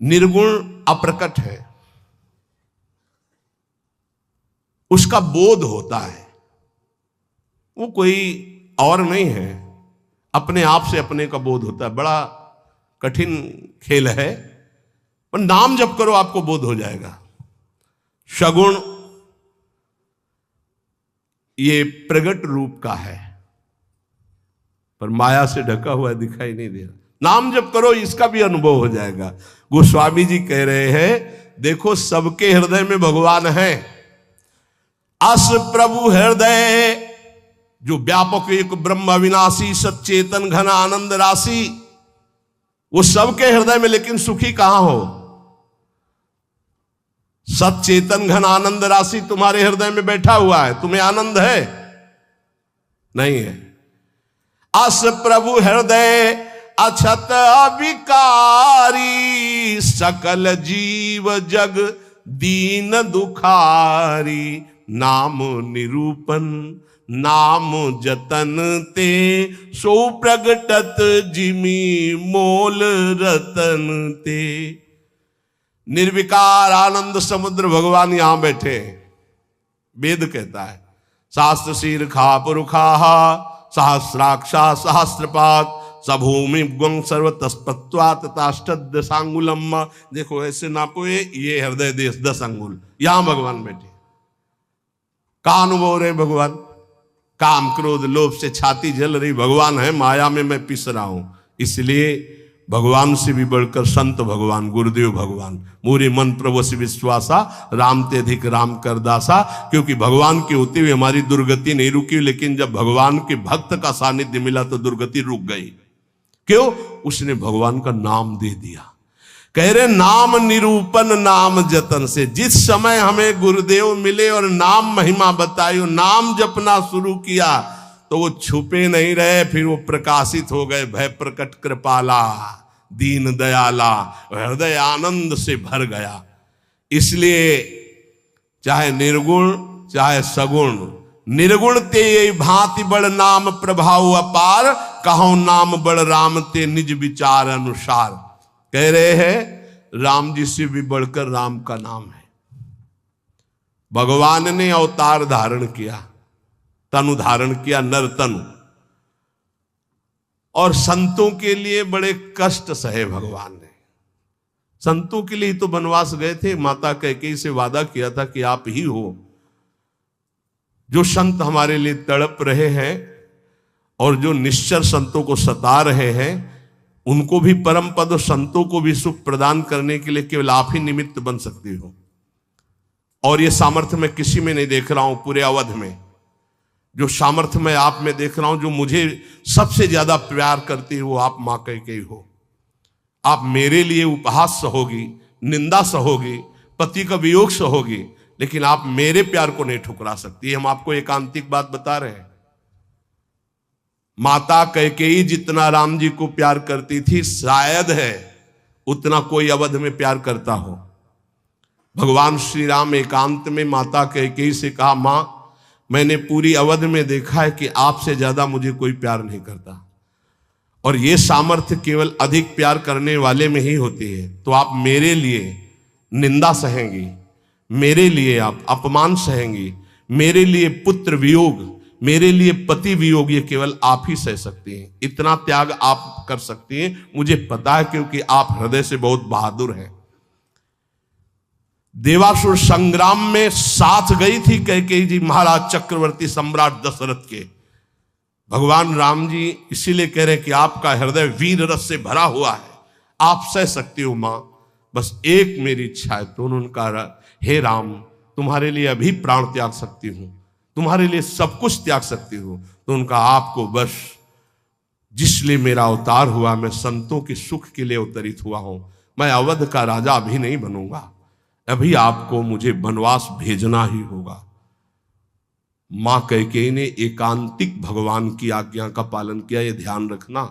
निर्गुण अप्रकट है, उसका बोध होता है, वो कोई और नहीं है, अपने आप से अपने का बोध होता है। बड़ा कठिन खेल है, पर नाम जप करो आपको बोध हो जाएगा। सगुण ये प्रगट रूप का है, पर माया से ढका हुआ दिखाई नहीं दे रहा। नाम जप करो, इसका भी अनुभव हो जाएगा। गोस्वामी जी कह रहे हैं, देखो सबके हृदय में भगवान है। अस प्रभु हृदय, जो व्यापक एक ब्रह्म अविनाशी सच्चेतन घन आनंद राशि, वो सबके हृदय में, लेकिन सुखी कहां हो? सच्चेतन घन आनंद राशि तुम्हारे हृदय में बैठा हुआ है, तुम्हें आनंद है? नहीं है। अस प्रभु हृदय अछत अविकारी, सकल जीव जग दीन दुखारी, नाम निरूपण नाम जतन ते, सो प्रगटत जिमी मोल रतन ते। निर्विकार आनंद समुद्र भगवान यहां बैठे। वेद कहता है, शास्त्र शीर खा पुरुखाहा सहस्राक्षा सहस्रपात, सभूमि गुं सर्वतस्पत्वात ताष्टद सांगुलम। देखो ऐसे नापो, ये हृदय देश 10 अंगुल, यहां भगवान बैठे। का अनुभव रहे भगवान? काम क्रोध लोभ से छाती जल रही, भगवान है माया में मैं पिस रहा हूं। इसलिए भगवान से भी बढ़कर संत भगवान, गुरुदेव भगवान, मोरे मन प्रभु से विश्वासा, राम ते अधिक राम कर दासा। क्योंकि भगवान के होते हुए हमारी दुर्गति नहीं रुकी, लेकिन जब भगवान के भक्त का सानिध्य मिला तो दुर्गति रुक गई। क्यों? उसने भगवान का नाम दे दिया। कह रहे नाम निरूपण नाम जतन से। जिस समय हमें गुरुदेव मिले और नाम महिमा बताई, नाम जपना शुरू किया, तो वो छुपे नहीं रहे, फिर वो प्रकाशित हो गए। भय प्रकट कृपाला दीन दयाला, हृदय आनंद से भर गया। इसलिए चाहे निर्गुण चाहे सगुण, निर्गुण ते भांति बड़ नाम प्रभाव अपार, कहो नाम बड़ राम ते निज विचार अनुसार। कह रहे हैं राम जी से भी बढ़कर राम का नाम है। भगवान ने अवतार धारण किया, तनु धारण किया, नर तनु, और संतों के लिए बड़े कष्ट सहे भगवान ने। संतों के लिए तो वनवास गए थे, माता कैकेयी से वादा किया था कि आप ही हो। जो संत हमारे लिए तड़प रहे हैं और जो निश्चर संतों को सता रहे हैं, उनको भी परम पद और संतों को भी सुख प्रदान करने के लिए केवल आप ही निमित्त बन सकती हो। और ये सामर्थ्य मैं किसी में नहीं देख रहा हूं पूरे अवध में। जो सामर्थ्य मैं आप में देख रहा हूं, जो मुझे सबसे ज्यादा प्यार करती है, वो आप मां कैकेयी हो। आप मेरे लिए उपहास सहोगी, निंदा सहोगी, पति का वियोग सहोगी, लेकिन आप मेरे प्यार को नहीं ठुकरा सकती। हम आपको एकांतिक बात बता रहे हैं। माता कैकेयी जितना राम जी को प्यार करती थी, शायद है उतना कोई अवध में प्यार करता हो। भगवान श्री राम एकांत में माता कैकेयी से कहा, मां मैंने पूरी अवध में देखा है कि आपसे ज्यादा मुझे कोई प्यार नहीं करता, और ये सामर्थ्य केवल अधिक प्यार करने वाले में ही होती है। तो आप मेरे लिए निंदा सहेंगी, मेरे लिए आप अपमान सहेंगी, मेरे लिए पुत्र वियोग, मेरे लिए पति वियोग, ये केवल आप ही सह सकती हैं। इतना त्याग आप कर सकती हैं, मुझे पता है, क्योंकि आप हृदय से बहुत बहादुर हैं। देवासुर संग्राम में साथ गई थी कैकेयी जी महाराज चक्रवर्ती सम्राट दशरथ के। भगवान राम जी इसीलिए कह रहे हैं कि आपका हृदय वीर रस से भरा हुआ है, आप सह सकती हो मां, बस एक मेरी इच्छा है। तो उन्होंने कहा, हे राम तुम्हारे लिए अभी प्राण त्याग सकती हूं, तुम्हारे लिए सब कुछ त्याग सकती हूं। तो उनका आपको बस, जिसलिए मेरा अवतार हुआ, मैं संतों के सुख के लिए अवतरित हुआ हूं, मैं अवध का राजा अभी नहीं बनूंगा, अभी आपको मुझे वनवास भेजना ही होगा। मां कैकेयी ने एकांतिक भगवान की आज्ञा का पालन किया, ये ध्यान रखना।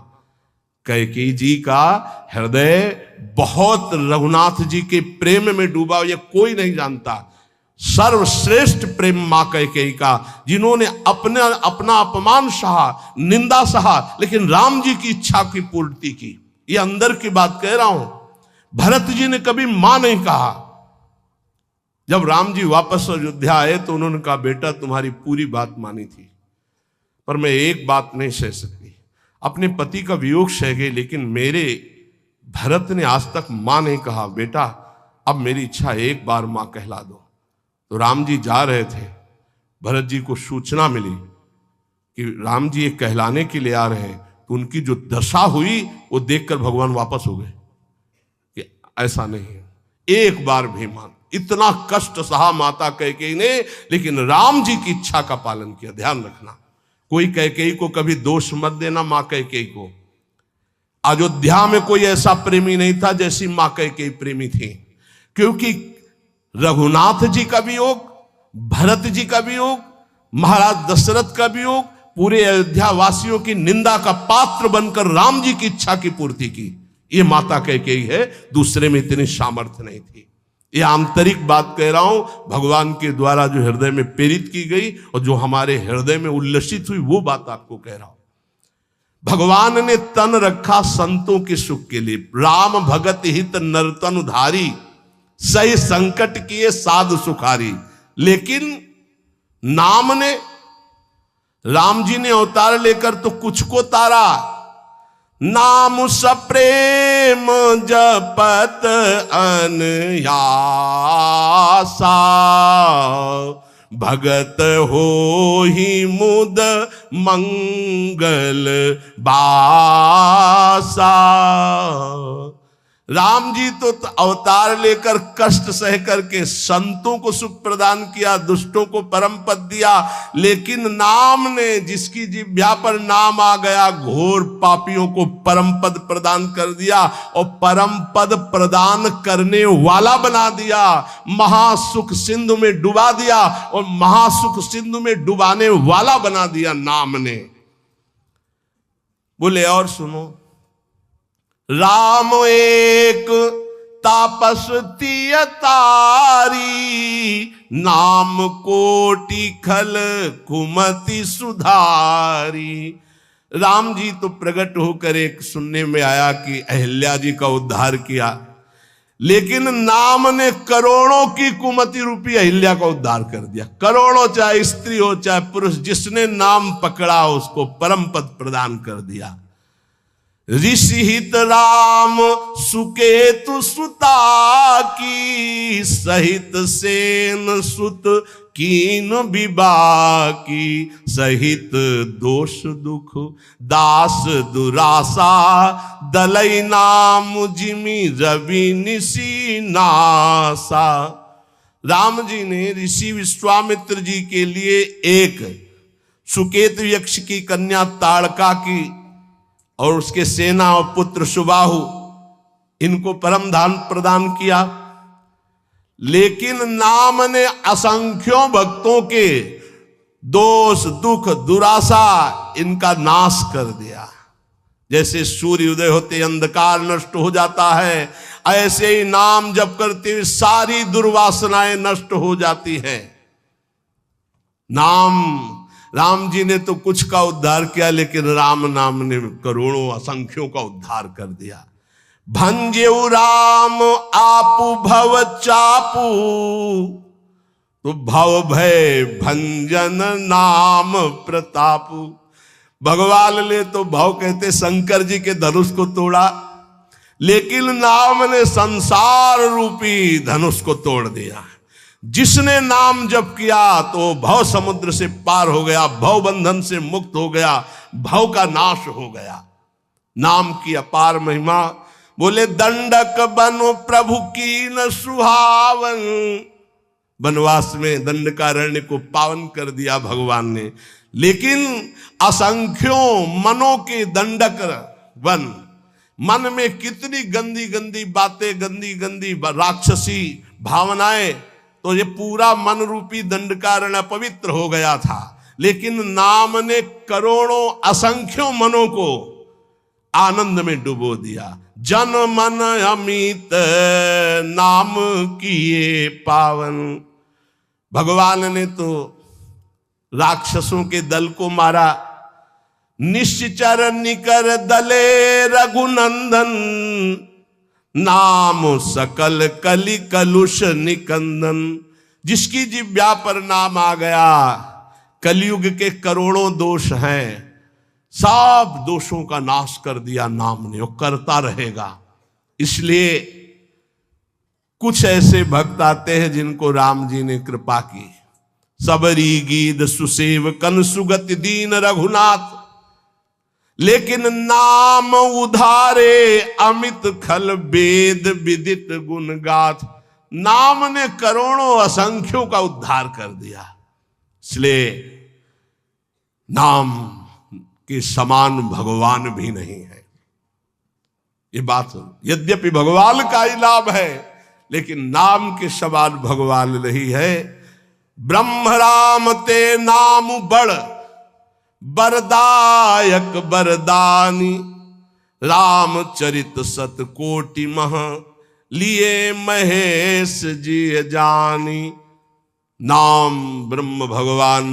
कैकेयी जी का हृदय बहुत रघुनाथ जी के प्रेम में डूबा, ये कोई नहीं जानता। सर्वश्रेष्ठ प्रेम मां कैकेयी का, जिन्होंने अपना अपमान सहा, निंदा सहा, लेकिन राम जी की इच्छा की पूर्ति की। ये अंदर की बात कह रहा हूं। भरत जी ने कभी मां नहीं कहा। जब राम जी वापस अयोध्या आए तो उन्होंने कहा, बेटा तुम्हारी पूरी बात मानी थी, पर मैं एक बात नहीं सह सकती, अपने पति का वियोग सह गई, लेकिन मेरे भरत ने आज तक मां नहीं कहा। बेटा अब मेरी इच्छा एक बार मां कहला दो। तो राम जी जा रहे थे, भरत जी को सूचना मिली कि राम जी एक कहलाने के लिए आ रहे हैं। तो उनकी जो दशा हुई वो देखकर भगवान वापस हो गए कि ऐसा नहीं है, एक बार भी मान। इतना कष्ट सहा माता कैकेयी ने, लेकिन राम जी की इच्छा का पालन किया। ध्यान रखना, कोई कैकेयी को कभी दोष मत देना। मां कैकेयी को अयोध्या में कोई ऐसा प्रेमी नहीं था जैसी मां कैकेयी प्रेमी थी, क्योंकि रघुनाथ जी का वियोग, भरत जी का वियोग, महाराज दशरथ का वियोग पूरे अयोध्या वासियों की निंदा का पात्र बनकर राम जी की इच्छा की पूर्ति की। ये माता कैकेयी है, दूसरे में इतनी सामर्थ्य नहीं थी। ये आंतरिक बात कह रहा हूं, भगवान के द्वारा जो हृदय में प्रेरित की गई और जो हमारे हृदय में उल्लसित हुई, वो बात आपको कह रहा हूं। भगवान ने तन रखा संतों के सुख के लिए। राम भगत हित नरतन उधारी, सही संकट किए साधु सुखारी। लेकिन नाम ने, राम जी ने अवतार लेकर तो कुछ को तारा। नाम सप्रेम जपत अनयासा, भगत हो ही मुद मंगल बासा। राम जी तो अवतार लेकर कष्ट सह करके संतों को सुख प्रदान किया, दुष्टों को परम पद दिया। लेकिन नाम ने, जिसकी जिह्वा पर नाम आ गया, घोर पापियों को परम पद प्रदान कर दिया और परम पद प्रदान करने वाला बना दिया। महासुख सिंधु में डुबा दिया और महासुख सिंधु में डुबाने वाला बना दिया नाम ने। बोले और सुनो, राम एक तापस तिय तारी, नाम कोटि खल कुमति सुधारी। राम जी तो प्रकट होकर एक सुनने में आया कि अहिल्या जी का उद्धार किया, लेकिन नाम ने करोड़ों की कुमति रूपी अहिल्या का उद्धार कर दिया। करोड़ों, चाहे स्त्री हो चाहे पुरुष, जिसने नाम पकड़ा उसको परम पद प्रदान कर दिया। ऋषि हित राम सुकेतु सुता की, सहित सेन सुत कीन विबाकी। सहित दोष दुख दास दुरासा, दलई नाम जिमि रवि निसी नासा। राम जी ने ऋषि विश्वामित्र जी के लिए एक सुकेत यक्ष की कन्या ताड़का की और उसके सेना और पुत्र सुबाहु, इनको परम दान प्रदान किया। लेकिन नाम ने असंख्यों भक्तों के दोष दुख दुराशा इनका नाश कर दिया। जैसे सूर्य उदय होते अंधकार नष्ट हो जाता है, ऐसे ही नाम जप करते हुए सारी दुर्वासनाएं नष्ट हो जाती हैं। राम जी ने तो कुछ का उद्धार किया, लेकिन राम नाम ने करोड़ों असंख्यों का उद्धार कर दिया। भंजेउ राम आपु भव चापू, तो भव भय भंजन नाम प्रतापु। भगवान ने तो भव कहते शंकर जी के धनुष को तोड़ा, लेकिन नाम ने संसार रूपी धनुष को तोड़ दिया। जिसने नाम जप किया तो भव समुद्र से पार हो गया, भव बंधन से मुक्त हो गया, भव का नाश हो गया। नाम की अपार महिमा। बोले दंडक बनो प्रभु की न सुहावन, वनवास में दंडकारण्य को पावन कर दिया भगवान ने। लेकिन असंख्यों मनों के दंडक वन, मन में कितनी गंदी गंदी बातें, गंदी गंदी राक्षसी भावनाएं, तो ये पूरा मन रूपी दंडकारण्य पवित्र हो गया था। लेकिन नाम ने करोड़ों असंख्यों मनों को आनंद में डुबो दिया। जन मन अमित नाम किए पावन। भगवान ने तो राक्षसों के दल को मारा। निश्चर निकर दले रघुनंदन, नाम सकल कलि कलुष निकंदन। जिसकी जिह्वा पर नाम आ गया, कलयुग के करोड़ों दोष हैं, सब दोषों का नाश कर दिया नाम ने, वो करता रहेगा। इसलिए कुछ ऐसे भक्त आते हैं जिनको राम जी ने कृपा की। सबरी गीत सुसेव कन सुगति दीन रघुनाथ, लेकिन नाम उधारे अमित खल वेद विदित गुण गाथ। नाम ने करोड़ों असंख्यों का उद्धार कर दिया। इसलिए नाम के समान भगवान भी नहीं है। ये बात यद्यपि भगवान का ही लाभ है, लेकिन नाम के समान भगवान नहीं है। ब्रह्म राम ते नाम बड़ बरदायक बरदानी, रामचरित सत कोटि मह लिए महेश जी जानी। नाम ब्रह्म भगवान,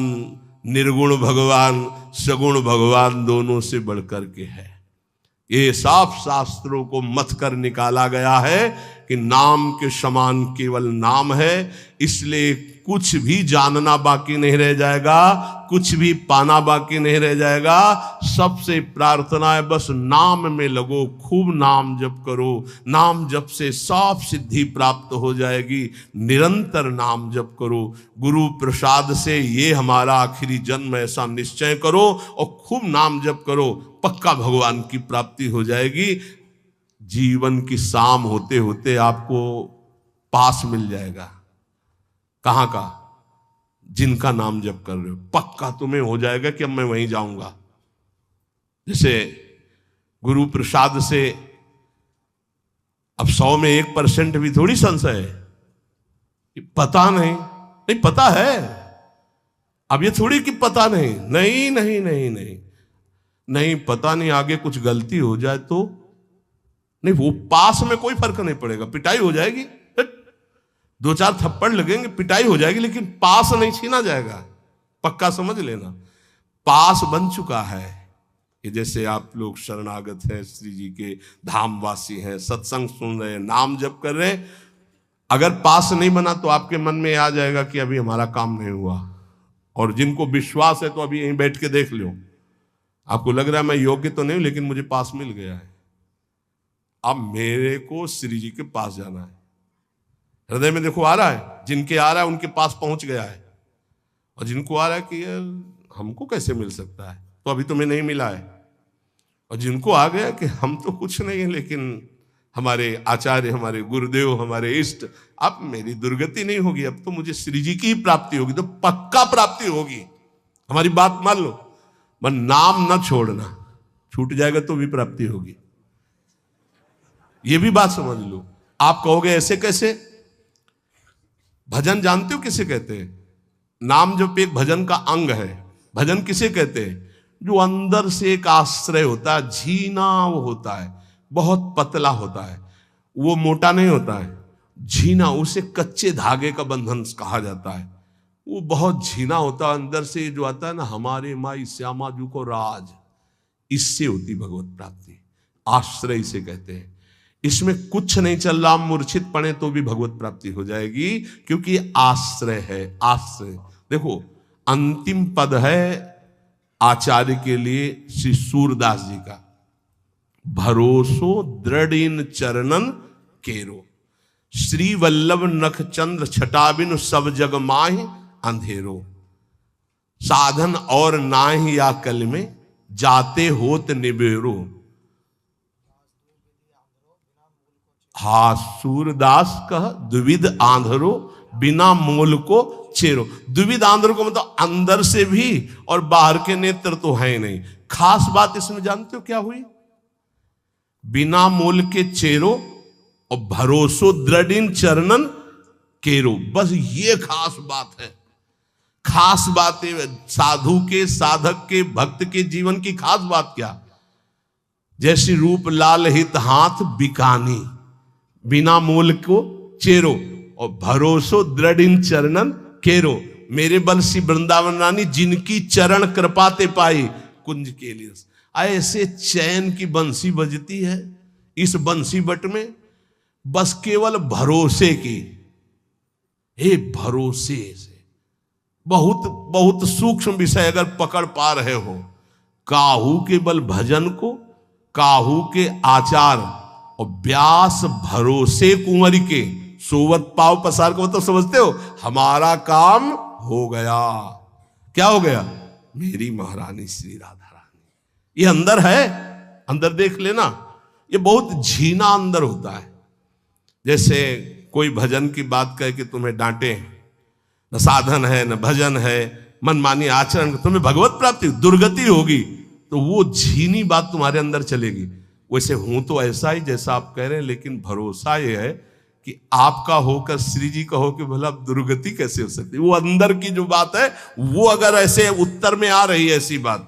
निर्गुण भगवान, सगुण भगवान दोनों से बढ़कर के है। ये साफ शास्त्रों को मत कर निकाला गया है कि नाम के समान केवल नाम है। इसलिए कुछ भी जानना बाकी नहीं रह जाएगा, कुछ भी पाना बाकी नहीं रह जाएगा। सबसे प्रार्थना है बस नाम में लगो, खूब नाम जप करो। नाम जप से सब सिद्धि प्राप्त हो जाएगी। निरंतर नाम जप करो। गुरु प्रसाद से ये हमारा आखिरी जन्म ऐसा निश्चय करो और खूब नाम जप करो, पक्का भगवान की प्राप्ति हो जाएगी। जीवन की शाम होते होते आपको पास मिल जाएगा। कहां का? जिनका नाम जप कर रहे हो, पक्का तुम्हें हो जाएगा कि अब मैं वहीं जाऊंगा। जैसे गुरु प्रसाद से अब 100 में 1% भी थोड़ी संशय है। पता नहीं, नहीं पता है। अब ये थोड़ी कि पता नहीं, नहीं नहीं नहीं नहीं नहीं, पता नहीं, आगे कुछ गलती हो जाए तो नहीं, वो पास में कोई फर्क नहीं पड़ेगा। पिटाई हो जाएगी, 2-4 थप्पड़ लगेंगे, पिटाई हो जाएगी, लेकिन पास नहीं छीना जाएगा। पक्का समझ लेना, पास बन चुका है। कि जैसे आप लोग शरणागत हैं, श्री जी के धामवासी हैं, सत्संग सुन रहे हैं, नाम जप कर रहे हैं, अगर पास नहीं बना तो आपके मन में आ जाएगा कि अभी हमारा काम नहीं हुआ। और जिनको विश्वास है तो अभी यहीं बैठ के देख लो, आपको लग रहा है मैं योग्य तो नहीं, लेकिन मुझे पास मिल गया है। अब मेरे को श्री जी के पास जाना है। हृदय में देखो आ रहा है, जिनके आ रहा है उनके पास पहुंच गया है, और जिनको आ रहा है कि यार हमको कैसे मिल सकता है, तो अभी तुम्हें नहीं मिला है। और जिनको आ गया कि हम तो कुछ नहीं है, लेकिन हमारे आचार्य, हमारे गुरुदेव, हमारे इष्ट, अब मेरी दुर्गति नहीं होगी, अब तो मुझे श्री जी की ही प्राप्ति होगी, तो पक्का प्राप्ति होगी। हमारी बात मान लो, पर नाम न छोड़ना, छूट जाएगा तो भी प्राप्ति होगी। ये भी बात समझ लो। आप कहोगे ऐसे कैसे? भजन जानते हो किसे कहते हैं? नाम जप एक भजन का अंग है। भजन किसे कहते हैं? जो अंदर से एक आश्रय होता है, झीना वो होता है, बहुत पतला होता है, वो मोटा नहीं होता है, झीना, उसे कच्चे धागे का बंधन कहा जाता है। वो बहुत झीना होता है, अंदर से जो आता है ना, हमारे माई श्यामा जू को राज, इससे होती भगवत प्राप्ति। आश्रय इसे कहते हैं। इसमें कुछ नहीं चल रहा, मूर्छित पड़े तो भी भगवत प्राप्ति हो जाएगी, क्योंकि आश्रय है। आश्रय देखो, अंतिम पद है आचार्य के लिए श्री सूरदास जी का, भरोसो दृढ़ इन चरणन केरो, श्री वल्लभ नख चंद्र छटाबिन सब जग माहि अंधेरो, साधन और नाहि या कल में जाते होत निबेरो। हा सूरदास कह द्विविध आंधरो, बिना मोल को चेरो। द्विविध आंधरो को मतलब अंदर से भी और बाहर के नेत्र तो है नहीं। खास बात इसमें जानते हो क्या हुई? बिना मोल के चेरो और भरोसो दृढ़ चरणन केरो, बस ये खास बात है। खास बात है साधु के, साधक के, भक्त के जीवन की खास बात क्या? जैसे रूप लाल हित हाथ बिकानी, बिना मोल को चेरो और भरोसो दृढ़ इन चरणन केरो। मेरे बंसी वृंदावन रानी, जिनकी चरण कृपाते पाई कुंज के लिए। ऐसे चैन की बंसी बजती है इस बंसी बट में, बस केवल भरोसे की, हे भरोसे से। बहुत बहुत सूक्ष्म विषय अगर पकड़ पा रहे हो, काहू के बल भजन को, काहू के आचार, और व्यास भरोसे कुंवर के, सोवत पाव पसार को तो समझते हो, हमारा काम हो गया। क्या हो गया? मेरी महारानी श्री राधा रानी। ये अंदर है, अंदर देख लेना। ये बहुत झीना अंदर होता है। जैसे कोई भजन की बात कहे कि तुम्हें डांटे, न साधन है न भजन है, मनमानी आचरण, तुम्हें भगवत प्राप्ति दुर्गति होगी, तो वो झीनी बात तुम्हारे अंदर चलेगी। वैसे हूं तो ऐसा ही जैसा आप कह रहे हैं, लेकिन भरोसा ये है कि आपका होकर श्री जी का हो कि भला दुर्गति कैसे हो सकती है। वो अंदर की जो बात है, वो अगर ऐसे उत्तर में आ रही है ऐसी बात,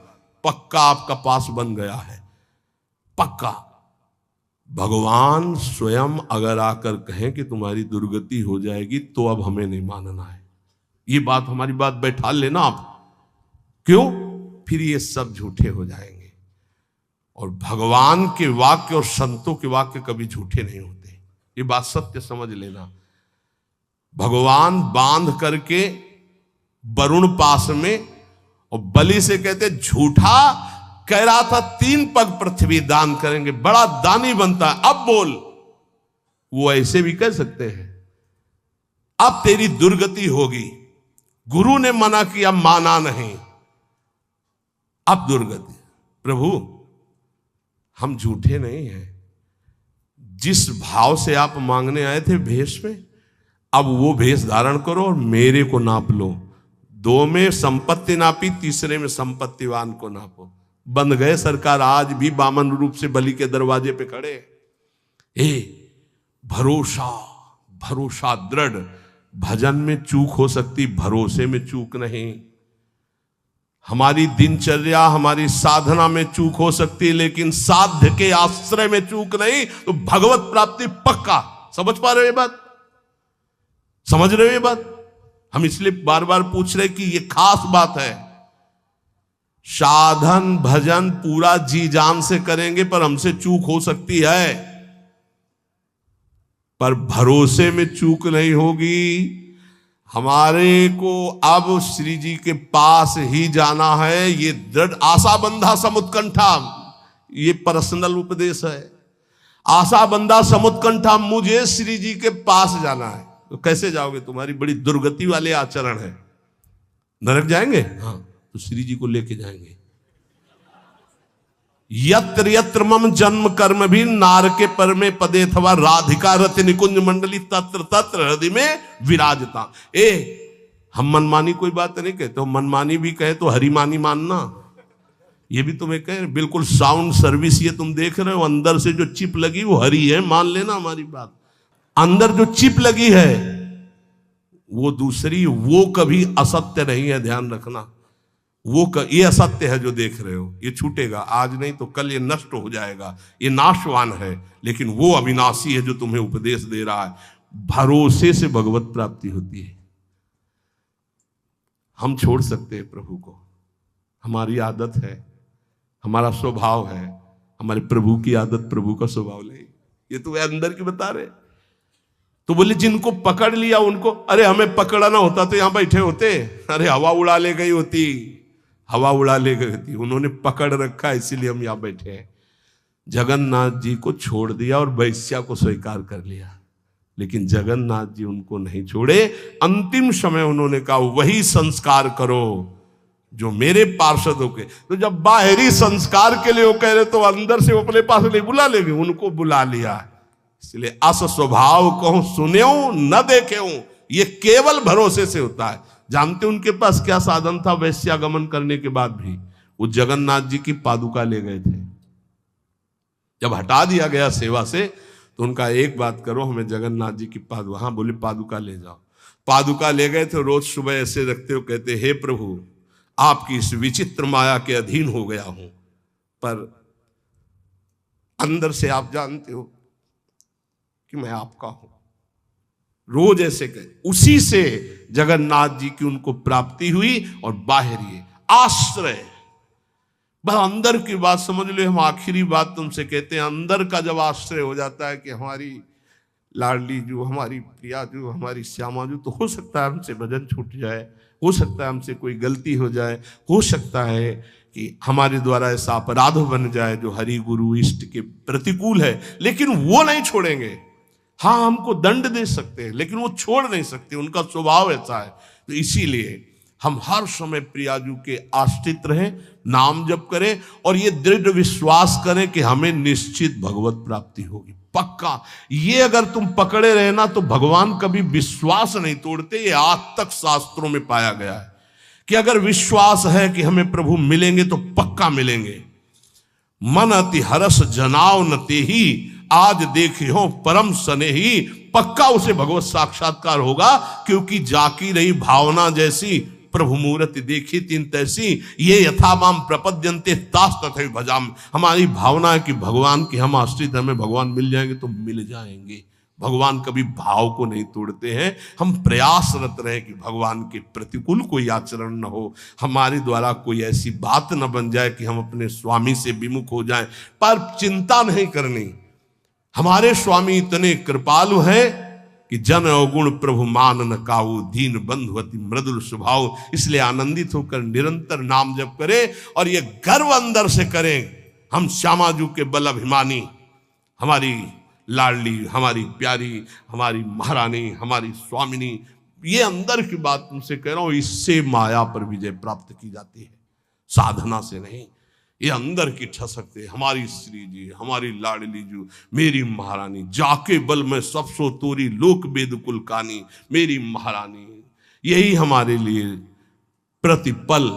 पक्का आपका पास बन गया है, पक्का। भगवान स्वयं अगर आकर कहें कि तुम्हारी दुर्गति हो जाएगी, तो अब हमें नहीं मानना है। ये बात, हमारी बात बैठा लेना आप। क्यों? फिर ये सब झूठे हो जाएंगे। और भगवान के वाक्य और संतों के वाक्य कभी झूठे नहीं होते, ये बात सत्य समझ लेना। भगवान बांध करके वरुण पास में, और बलि से कहते झूठा कह रहा था 3 पग पृथ्वी दान करेंगे, बड़ा दानी बनता है, अब बोल। वो ऐसे भी कह सकते हैं, अब तेरी दुर्गति होगी, गुरु ने मना किया, माना नहीं, अब दुर्गति। प्रभु हम झूठे नहीं हैं, जिस भाव से आप मांगने आए थे भेष में, अब वो भेष धारण करो और मेरे को नाप लो। 2 में संपत्ति नापी, तीसरे में संपत्तिवान को नापो। बंद गए सरकार, आज भी बामन रूप से बलि के दरवाजे पे खड़े। भरोसा, भरोसा दृढ़। भजन में चूक हो सकती, भरोसे में चूक नहीं। हमारी दिनचर्या, हमारी साधना में चूक हो सकती, लेकिन साध्य के आश्रय में चूक नहीं। तो भगवत प्राप्ति पक्का। समझ पा रहे हो ये बात? समझ रहे हो ये बात? हम इसलिए बार बार पूछ रहे कि ये खास बात है। साधन भजन पूरा जी जान से करेंगे, पर हमसे चूक हो सकती है, पर भरोसे में चूक नहीं होगी। हमारे को अब श्री जी के पास ही जाना है। ये दृढ़ आशा बंधा समुत्कंठा, ये पर्सनल उपदेश है। आशा बंधा समुत्कंठा, मुझे श्री जी के पास जाना है। तो कैसे जाओगे? तुम्हारी बड़ी दुर्गति वाले आचरण है। नरक जाएंगे? हाँ, तो श्री जी को लेके जाएंगे। यत्र यत्र मम जन्म कर्म भी नारके पर में पदे थवा राधिका रथ निकुंज मंडली तत्र तत्र हृदय में विराजता। हम मनमानी कोई बात नहीं कहते हो, मनमानी भी कहे तो हरिमानी मानना। ये भी तुम्हें कहे, बिल्कुल साउंड सर्विस ये तुम देख रहे हो, अंदर से जो चिप लगी वो हरी है, मान लेना हमारी बात। अंदर जो चिप लगी है वो दूसरी, वो कभी असत्य नहीं है, ध्यान रखना। ये असत्य है जो देख रहे हो, ये छूटेगा, आज नहीं तो कल ये नष्ट हो जाएगा, ये नाशवान है। लेकिन वो अविनाशी है जो तुम्हें उपदेश दे रहा है। भरोसे से भगवत प्राप्ति होती है। हम छोड़ सकते हैं प्रभु को, हमारी आदत है, हमारा स्वभाव है। हमारे प्रभु की आदत, प्रभु का स्वभाव नहीं। ये तो वे अंदर की बता रहे। तो बोले जिनको पकड़ लिया उनको, अरे हमें पकड़ना होता तो यहां बैठे होते, अरे हवा उड़ा ले गई होती, हवा उड़ा ले गई होती। उन्होंने पकड़ रखा, इसीलिए हम यहां बैठे हैं। जगन्नाथ जी को छोड़ दिया और वैश्या को स्वीकार कर लिया, लेकिन जगन्नाथ जी उनको नहीं छोड़े। अंतिम समय उन्होंने कहा वही संस्कार करो जो मेरे पार्षदों के। तो जब बाहरी संस्कार के लिए वो कह रहे, तो अंदर से वो अपने पास नहीं बुला लेंगे, उनको बुला लिया। इसलिए अस स्वभाव कहूं सुन्यो न देखे, ये केवल भरोसे से होता है। जानते उनके पास क्या साधन था? वैश्यागमन करने के बाद भी वो जगन्नाथ जी की पादुका ले गए थे। जब हटा दिया गया सेवा से, तो उनका एक बात करो, हमें जगन्नाथ जी की पादुका, हाँ बोले पादुका ले जाओ। पादुका ले गए थे, रोज सुबह ऐसे रखते हो, कहते हे प्रभु आपकी इस विचित्र माया के अधीन हो गया हूं, पर अंदर से आप जानते हो कि मैं आपका हूं। रोज ऐसे कहे। उसी से जगन्नाथ जी की उनको प्राप्ति हुई। और बाहरी आश्रय, बस अंदर की बात समझ लो। हम आखिरी बात तुमसे कहते हैं, अंदर का जब आश्रय हो जाता है कि हमारी लाडली जो, हमारी प्रिया जो, हमारी श्यामा जो, तो हो सकता है हमसे भजन छूट जाए, हो सकता है हमसे कोई गलती हो जाए, हो सकता है कि हमारे द्वारा ऐसा अपराध बन जाए जो हरि गुरु इष्ट के प्रतिकूल है, लेकिन वो नहीं छोड़ेंगे। हाँ, हमको दंड दे सकते हैं लेकिन वो छोड़ नहीं सकते, उनका स्वभाव ऐसा है। तो इसीलिए हम हर समय प्रियाजू के आश्रित रहें, नाम जप करें और ये दृढ़ विश्वास करें कि हमें निश्चित भगवत प्राप्ति होगी, पक्का। ये अगर तुम पकड़े रहे ना तो भगवान कभी विश्वास नहीं तोड़ते। ये आज तक शास्त्रों में पाया गया है कि अगर विश्वास है कि हमें प्रभु मिलेंगे तो पक्का मिलेंगे। मन अति हरस जनाव न तेहि, आज देखे हो परम स्नेही, पक्का उसे भगवत साक्षात्कार होगा, क्योंकि जाकी रही भावना जैसी, प्रभु मूर्ति देखी तीन तैसी, ये यथामाम प्रपद्यन्ते तास तथैव भजाम। हमारी भावना है कि भगवान की हम आश्रित, हमें भगवान मिल जाएंगे तो मिल जाएंगे। भगवान कभी भाव को नहीं तोड़ते हैं। हम प्रयासरत रहे कि भगवान के प्रतिकूल कोई आचरण न हो, हमारे द्वारा कोई ऐसी बात न बन जाए कि हम अपने स्वामी से विमुख हो जाएं। पर चिंता नहीं करनी, हमारे स्वामी इतने कृपालु हैं कि जन अवगुण प्रभु मान न काऊ, दीन बंधु अति मृदुल स्वभाव। इसलिए आनंदित होकर निरंतर नाम जप करें और ये गर्व अंदर से करें, हम श्यामाजू के बल अभिमानी, हमारी लाडली, हमारी प्यारी, हमारी महारानी, हमारी स्वामिनी। ये अंदर की बात तुमसे कह रहा हूं, इससे माया पर विजय प्राप्त की जाती है, साधना से नहीं। ये अंदर की ठसक से, हमारी श्री जी, हमारी लाडली जी, मेरी महारानी, जाके बल में सब सो तोरी, लोक वेद कुल कानी, मेरी महारानी। यही हमारे लिए प्रतिपल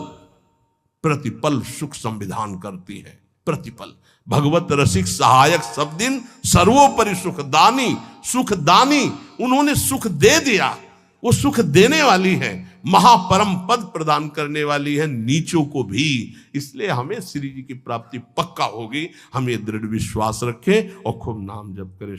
प्रतिपल सुख संविधान करती है। प्रतिपल भगवत रसिक सहायक सब दिन, सर्वोपरि सुखदानी, सुखदानी। उन्होंने सुख दे दिया, वो सुख देने वाली है, महापरम पद प्रदान करने वाली है नीचों को भी। इसलिए हमें श्री जी की प्राप्ति पक्का होगी। हम ये दृढ़ विश्वास रखें और खूब नाम जप करें।